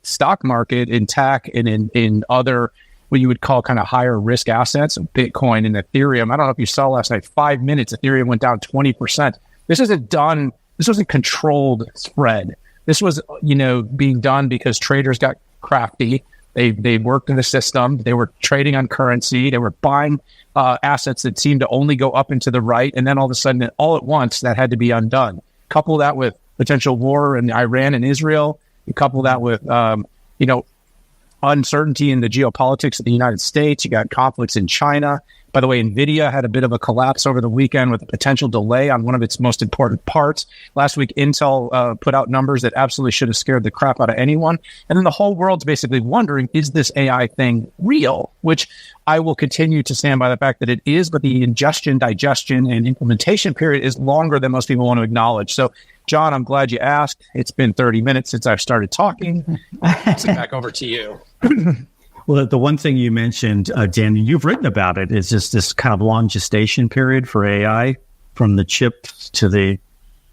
stock market in tech and in other, what you would call kind of higher risk assets, Bitcoin and Ethereum. I don't know if you saw last night, 5 minutes, Ethereum went down 20%. This wasn't controlled spread. This was, being done because traders got crafty. They worked in the system. They were trading on currency. They were buying assets that seemed to only go up and to the right. And then all of a sudden, all at once, that had to be undone. Couple that with potential war in Iran and Israel. You couple that with, uncertainty in the geopolitics of the United States. You got conflicts in China. By the way, NVIDIA had a bit of a collapse over the weekend with a potential delay on one of its most important parts. Last week, Intel put out numbers that absolutely should have scared the crap out of anyone. And then the whole world's basically wondering, is this AI thing real? Which I will continue to stand by the fact that it is, but the ingestion, digestion, and implementation period is longer than most people want to acknowledge. So, John, I'm glad you asked. It's been 30 minutes since I've started talking. I'll sit back over to you. Well, the one thing you mentioned, Dan, you've written about it, is just this kind of long gestation period for AI, from the chip to the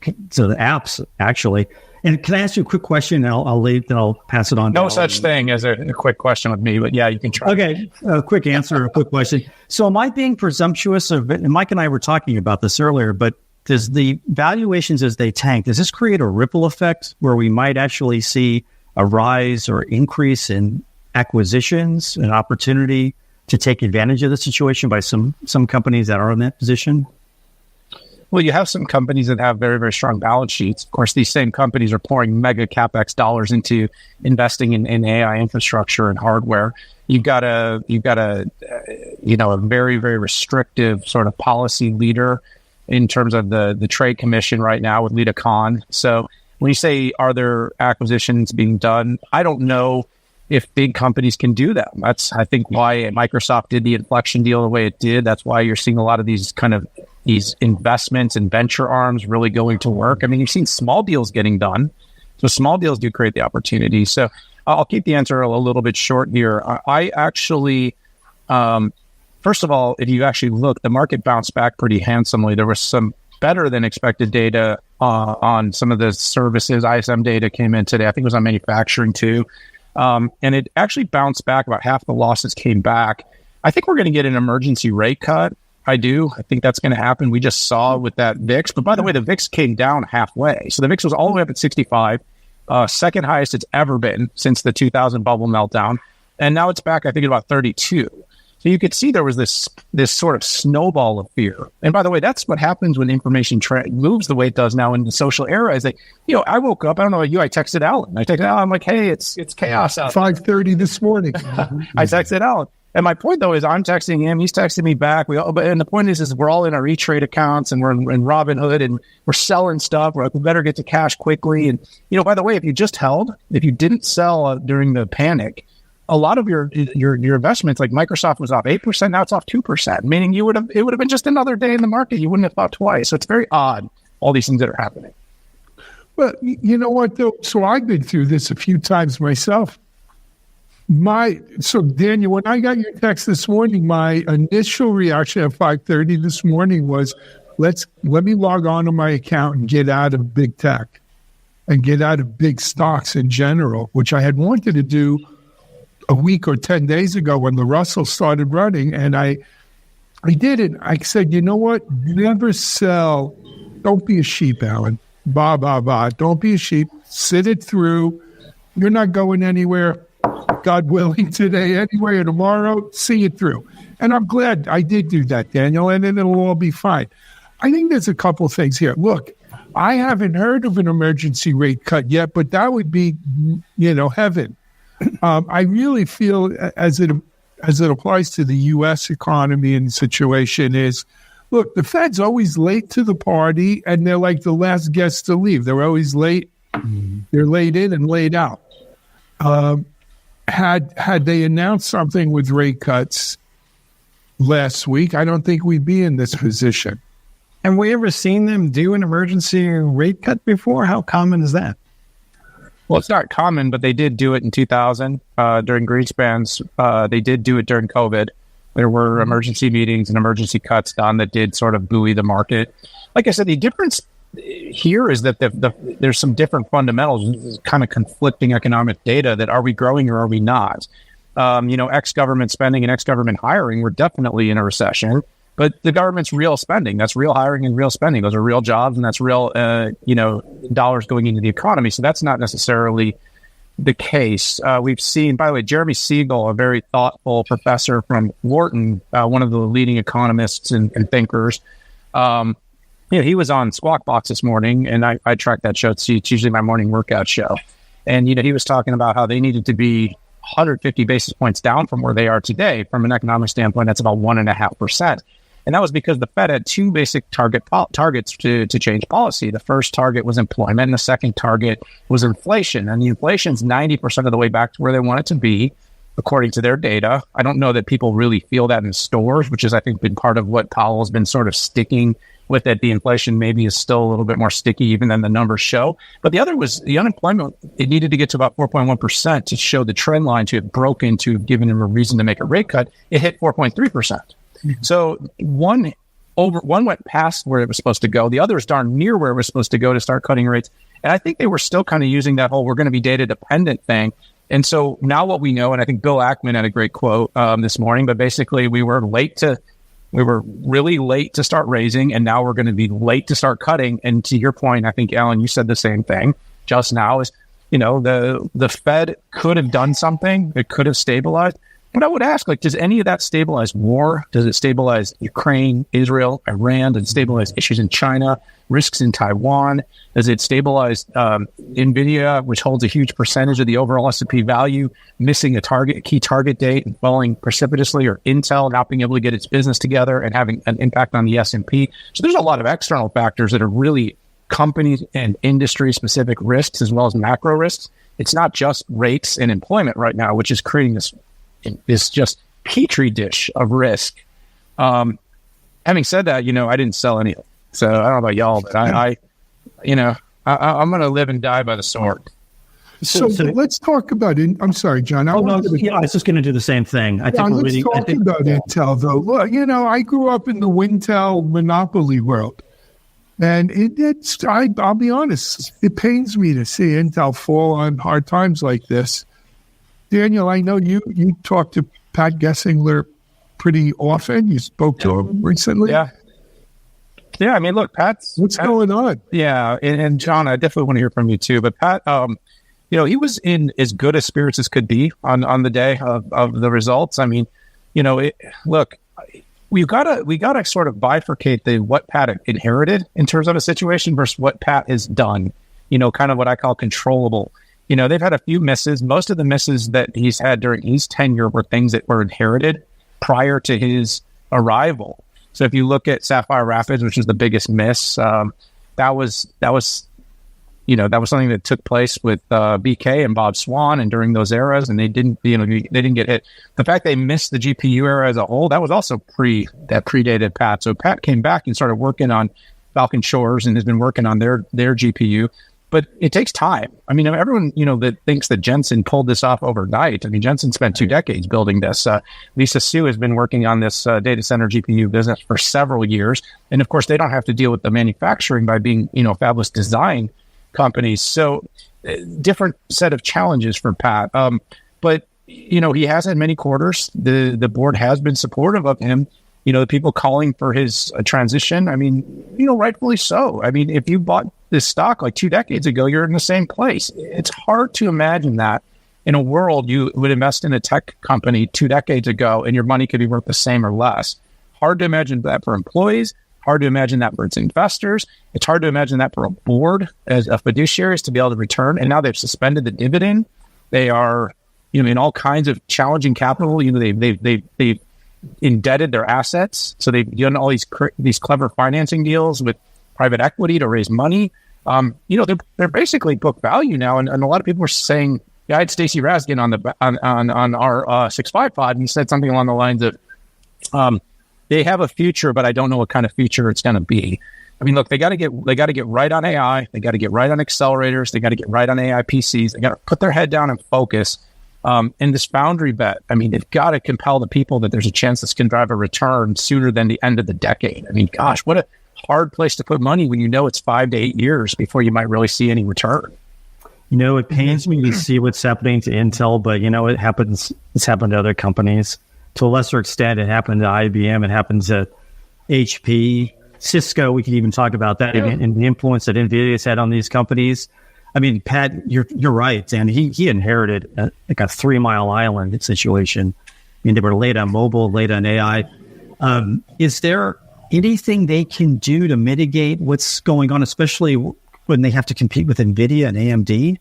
apps, actually. And can I ask you a quick question? And I'll leave, then I'll pass it on. No such thing as a quick question with me, but yeah, you can try. Okay, a quick answer, a quick question. So am I being presumptuous? And Mike and I were talking about this earlier, but does the valuations as they tank, does this create a ripple effect where we might actually see a rise or increase in acquisitions, an opportunity to take advantage of the situation by some companies that are in that position? Well, you have some companies that have very, very strong balance sheets. Of course, these same companies are pouring mega capex dollars into investing in AI infrastructure and hardware. You've got a very, very restrictive sort of policy leader in terms of the Trade Commission right now with Lita Khan. So when you say, are there acquisitions being done? I don't know if big companies can do that. That's, I think, why Microsoft did the inflection deal the way it did. That's why you're seeing a lot of these investments and venture arms really going to work. I mean, you've seen small deals getting done. So small deals do create the opportunity. So I'll keep the answer a little bit short here. I actually, first of all, if you actually look, the market bounced back pretty handsomely. There was some better than expected data on some of the services. ISM data came in today. I think it was on manufacturing too. And it actually bounced back. About half the losses came back. I think we're going to get an emergency rate cut. I do. I think that's going to happen. We just saw with that VIX. But by the way, the VIX came down halfway. So the VIX was all the way up at 65, second highest it's ever been since the 2000 bubble meltdown. And now it's back, I think, at about 32. So you could see there was this sort of snowball of fear. And by the way, that's what happens when information moves the way it does now in the social era. Is that, I woke up, I don't know about you, I texted Alan. I'm like, hey, it's chaos out. 5:30 this morning. I texted Alan. And my point, though, is I'm texting him. He's texting me back. And the point is we're all in our E-Trade accounts and we're in Robinhood and we're selling stuff. We're like, we better get to cash quickly. And, by the way, if you didn't sell during the panic, a lot of your investments, like Microsoft was off 8%. Now it's off 2%, meaning it would have been just another day in the market. You wouldn't have thought twice. So it's very odd, all these things that are happening. Well, you know what, though? So I've been through this a few times myself. So Daniel, when I got your text this morning, my initial reaction at 5:30 this morning was, let me log on to my account and get out of big tech and get out of big stocks in general, which I had wanted to do a week or 10 days ago when the Russell started running. And I did it. I said, you know what? Never sell. Don't be a sheep, Alan. Don't be a sheep. Sit it through. You're not going anywhere. God willing, today anyway, or tomorrow, see it through. And I'm glad I did do that, Daniel, and then it'll all be fine. I think there's a couple things here. Look, I haven't heard of an emergency rate cut yet, but that would be, heaven. I really feel as it applies to the U.S. economy and situation is, look, the Fed's always late to the party, and they're like the last guests to leave. They're always late. They're late in and late out. Had they announced something with rate cuts last week, I don't think we'd be in this position. Have we ever seen them do an emergency rate cut before? How common is that? Well, it's not common, but they did do it in 2000 during Greenspans. They did do it during COVID. There were emergency meetings and emergency cuts done that did sort of buoy the market. Like I said, the difference here is that there's some different fundamentals, kind of conflicting economic data that are we growing or are we not? Ex-government spending and ex-government hiring, we're definitely in a recession, but the government's real spending, that's real hiring and real spending. Those are real jobs and that's real, dollars going into the economy. So that's not necessarily the case. We've seen, by the way, Jeremy Siegel, a very thoughtful professor from Wharton, one of the leading economists and thinkers, he was on Squawk Box this morning, and I track that show. It's usually my morning workout show. And, he was talking about how they needed to be 150 basis points down from where they are today. From an economic standpoint, that's about 1.5%. And that was because the Fed had two basic targets to change policy. The first target was employment, and the second target was inflation. And the inflation's 90% of the way back to where they want it to be, according to their data. I don't know that people really feel that in stores, which is, I think, been part of what Powell's been sort of sticking with it, the inflation maybe is still a little bit more sticky even than the numbers show. But the other was the unemployment. It needed to get to about 4.1% to show the trend line to have broken, to have given him a reason to make a rate cut. It hit 4.3%. So one went past where it was supposed to go. The other is darn near where it was supposed to go to start cutting rates. And I think they were still kind of using that whole we're going to be data dependent thing. And so now what we know, and I think Bill Ackman had a great quote this morning, but basically we were really late to start raising, and now we're going to be late to start cutting. And to your point, I think, Alan, you said the same thing just now, is, the Fed could have done something. It could have stabilized. But I would ask, does any of that stabilize war? Does it stabilize Ukraine, Israel, Iran? Does it stabilize issues in China, risks in Taiwan? Does it stabilize NVIDIA, which holds a huge percentage of the overall S&P value, missing a key target date and falling precipitously, or Intel not being able to get its business together and having an impact on the S&P? So there's a lot of external factors that are really company and industry-specific risks as well as macro risks. It's not just rates and employment right now, which is creating this just petri dish of risk. Having said that, I didn't sell any of it. So I don't know about y'all, but I'm going to live and die by the sword. So let's talk about it. I'm sorry, John. I was just going to do the same thing. Let's talk about Intel, though. Look, I grew up in the Wintel monopoly world. And I'll be honest, it pains me to see Intel fall on hard times like this. Daniel, I know you talk to Pat Gessingler pretty often. You spoke to him recently. Yeah. I mean, look, Pat's... What's going on? Yeah, and John, I definitely want to hear from you too. But Pat, he was in as good a spirits as could be on the day of the results. I mean, look, we gotta sort of bifurcate what Pat inherited in terms of a situation versus what Pat has done. Kind of what I call controllable. They've had a few misses. Most of the misses that he's had during his tenure were things that were inherited prior to his arrival. So if you look at Sapphire Rapids, which is the biggest miss, that was something that took place with BK and Bob Swan, and during those eras, and they didn't get hit. The fact they missed the GPU era as a whole, that was also predated Pat. So Pat came back and started working on Falcon Shores and has been working on their GPU. But it takes time. I mean, everyone, that thinks that Jensen pulled this off overnight. I mean, Jensen spent 2 decades building this. Lisa Su has been working on this data center GPU business for several years. And of course, they don't have to deal with the manufacturing by being, fabless design companies. So different set of challenges for Pat. But, he has had many quarters. The board has been supportive of him. The people calling for his transition, I mean, rightfully so. I mean, if you bought this stock 2 decades ago, you're in the same place. It's hard to imagine that in a world you would invest in a tech company 2 decades ago and your money could be worth the same or less. Hard to imagine that for employees. Hard to imagine that for its investors. It's hard to imagine that for a board as a fiduciaries to be able to return. And now they've suspended the dividend. They are, in all kinds of challenging capital. They've indebted their assets. So they've done all these clever financing deals with private equity to raise money. They're basically book value now. And a lot of people are saying, I had Stacey Raskin on our 6-5 pod, and he said something along the lines of, they have a future, but I don't know what kind of future it's going to be. I mean, look, they got to get right on AI. They got to get right on accelerators. They got to get right on AI PCs. They got to put their head down and focus. And this foundry bet, I mean, they've got to compel the people that there's a chance this can drive a return sooner than the end of the decade. I mean, gosh, what a hard place to put money when it's 5 to 8 years before you might really see any return. It pains me to see what's happening to Intel, but it happens. It's happened to other companies. To a lesser extent, it happened to IBM. It happens to HP, Cisco. We could even talk about that and the influence that NVIDIA has had on these companies. I mean, Pat, you're right, and he inherited a 3 Mile Island situation. I mean, they were late on mobile, late on AI. Is there anything they can do to mitigate what's going on, especially when they have to compete with NVIDIA and AMD?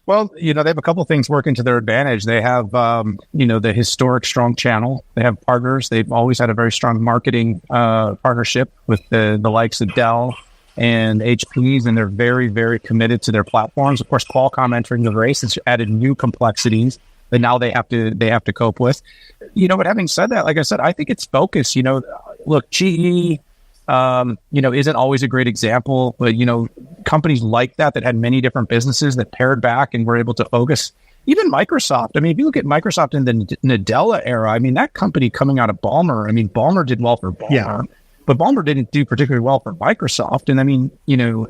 Well, they have a couple of things working to their advantage. They have, the historic strong channel. They have partners. They've always had a very strong marketing partnership with the likes of Dell and HPs, and they're very, very committed to their platforms. Of course, Qualcomm entering the race has added new complexities that now they have to cope with. But having said that, like I said, I think it's focus. Look, GE, isn't always a great example, but, companies like that had many different businesses that pared back and were able to focus. Even Microsoft. I mean, if you look at Microsoft in the Nadella era, I mean, that company coming out of Ballmer, I mean, Ballmer did well for Ballmer, but Ballmer didn't do particularly well for Microsoft. And I mean,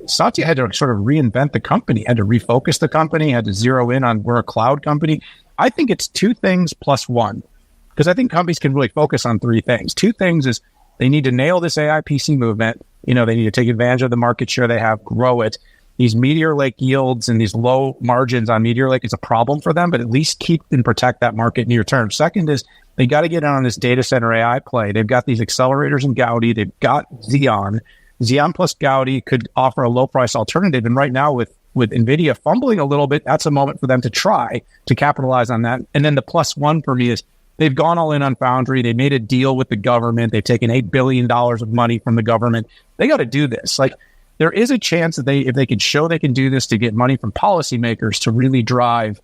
Satya had to sort of reinvent the company, had to refocus the company, had to zero in on we're a cloud company. I think it's two things plus one, because I think companies can really focus on three things. Two things is they need to nail this AI PC movement. They need to take advantage of the market share they have, grow it. These Meteor Lake yields and these low margins on Meteor Lake is a problem for them, but at least keep and protect that market near term. Second is they got to get on this data center AI play. They've got these accelerators in Gaudi. They've got Xeon. Xeon plus Gaudi could offer a low price alternative. And right now with NVIDIA fumbling a little bit, that's a moment for them to try to capitalize on that. And then the plus one for me is they've gone all in on Foundry. They made a deal with the government. They've taken $8 billion of money from the government. They got to do this. Like, there is a chance that if they can show they can do this to get money from policymakers to really drive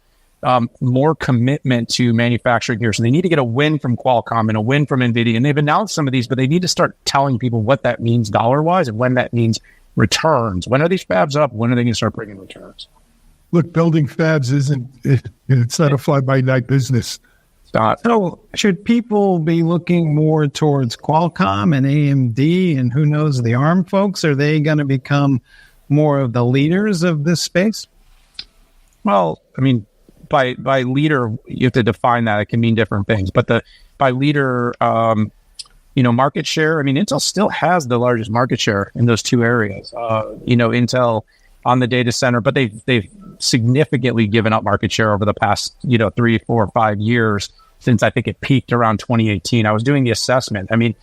more commitment to manufacturing here. So they need to get a win from Qualcomm and a win from NVIDIA. And they've announced some of these, but they need to start telling people what that means dollar-wise and when that means returns. When are these fabs up? When are they going to start bringing returns? Look, building fabs it's not a fly-by-night business. So should people be looking more towards Qualcomm and AMD and who knows, the ARM folks? Are they going to become more of the leaders of this space? Well, I mean, by leader, you have to define that. It can mean different things. But by leader, market share, I mean, Intel still has the largest market share in those two areas. Intel on the data center, but they've significantly given up market share over the past 3, 4, 5 years since I think it peaked around 2018. I was doing the assessment. I mean,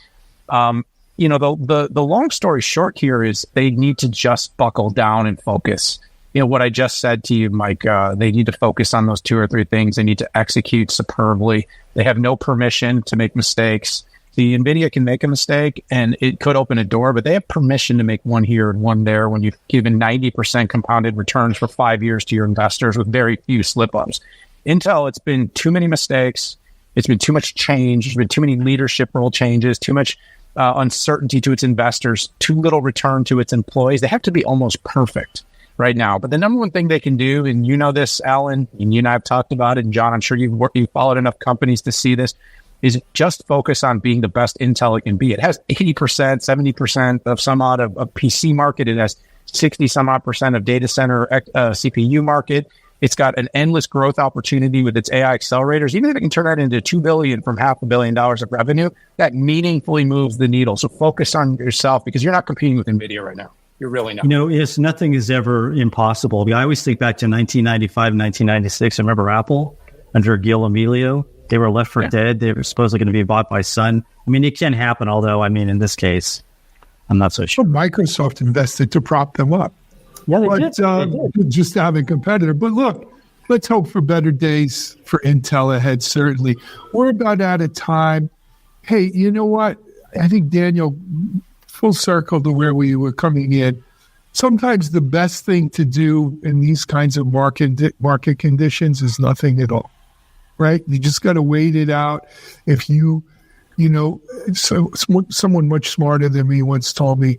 the long story short here is they need to just buckle down and focus. What I just said to you, Mike, they need to focus on those 2 or 3 things. They need to execute superbly. They have no permission to make mistakes. The NVIDIA can make a mistake and it could open a door, but they have permission to make one here and one there when you've given 90% compounded returns for 5 years to your investors with very few slip-ups. Intel, it's been too many mistakes. It's been too much change. There's been too many leadership role changes, too much uncertainty to its investors, too little return to its employees. They have to be almost perfect right now. But the number one thing they can do, and you know this, Alan, and you and I have talked about it, and John, I'm sure you've followed enough companies to see this, is just focus on being the best Intel it can be. It has 80%, 70% of some odd of PC market. It has 60 some odd percent of data center CPU market. It's got an endless growth opportunity with its AI accelerators. Even if it can turn that into $2 billion from $500 million of revenue, that meaningfully moves the needle. So focus on yourself because you're not competing with NVIDIA right now. You're really not. Nothing is ever impossible. I mean, I always think back to 1995, 1996. I remember Apple under Gil Amelio. They were left for dead. They were supposedly going to be bought by Sun. I mean, it can happen, although, I mean, in this case, I'm not so sure. Well, Microsoft invested to prop them up. Yeah, they did. Just to have a competitor. But look, let's hope for better days for Intel ahead, certainly. We're about out of time. Hey, you know what? I think, Daniel, full circle to where we were coming in. Sometimes the best thing to do in these kinds of market conditions is nothing at all. Right? You just got to wait it out. If someone much smarter than me once told me,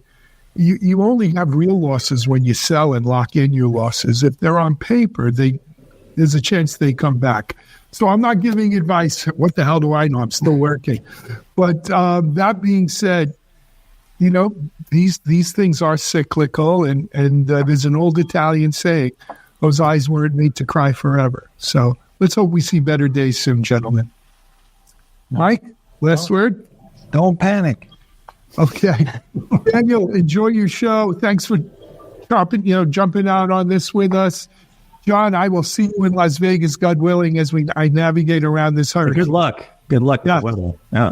you only have real losses when you sell and lock in your losses. If they're on paper, there's a chance they come back. So I'm not giving advice. What the hell do I know? I'm still working. But that being said, these things are cyclical, and there's an old Italian saying, those eyes weren't made to cry forever. So let's hope we see better days soon, gentlemen. Mike, last word? Don't panic. Okay. Daniel, enjoy your show. Thanks for jumping out on this with us. John, I will see you in Las Vegas, God willing, as I navigate around this hurricane. Good luck. Good luck. Yeah. With the weather. Yeah.